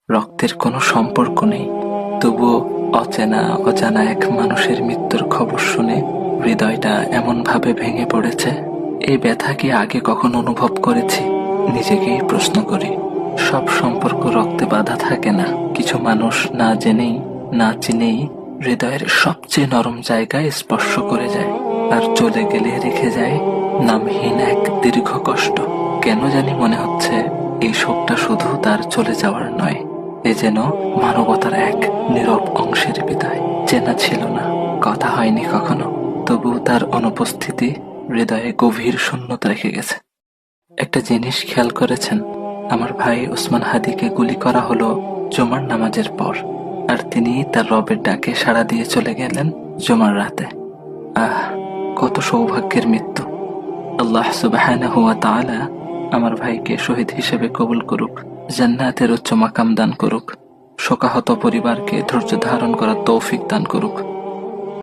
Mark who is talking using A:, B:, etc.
A: রক্তের কোনো সম্পর্ক নেই, তবুও অচেনা অজানা এক মানুষের মৃত্যুর খবর শুনে হৃদয়টা এমন ভাবে ভেঙে পড়েছে। এই ব্যথা কি আগে কখনো অনুভব করেছি? নিজেকেই প্রশ্ন করি। সব সম্পর্ক রক্তে বাঁধা থাকে না। কিছু মানুষ না জেনেই না চিনেই হৃদয়ের সবচেয়ে নরম জায়গায় স্পর্শ করে যায়, আর চলে গেলে রেখে যায় নামহীন এক দীর্ঘ কষ্ট। কেন জানি মনে হচ্ছে এই শোকটা শুধু তার চলে যাওয়ার নয়, এ যেন মানবতার এক নীরব অংশের বিদায়। চেনা ছিল না, কথা হয়নি কখনো, তবু তার অনুপস্থিতি হৃদয়ে গভীর শূন্যতা রেখে গেছে। একটা জিনিস খেয়াল করেছেন? আমার ভাই ওসমান হাদিকে গুলি করা হলো জুমার নামাজের পর, আর তিনি তার রবের ডাকে সাড়া দিয়ে চলে গেলেন জুমার রাতে। আহ, কত সৌভাগ্যের মৃত্যু! আল্লাহ সুবহানাহু ওয়া তাআলা আমার ভাইকে শহীদ হিসেবে কবুল করুক, জান্নাতের উচ্চ মাকাম দান করুক, শোকাহত পরিবারকে ধৈর্য ধারণ করার তৌফিক দান করুক।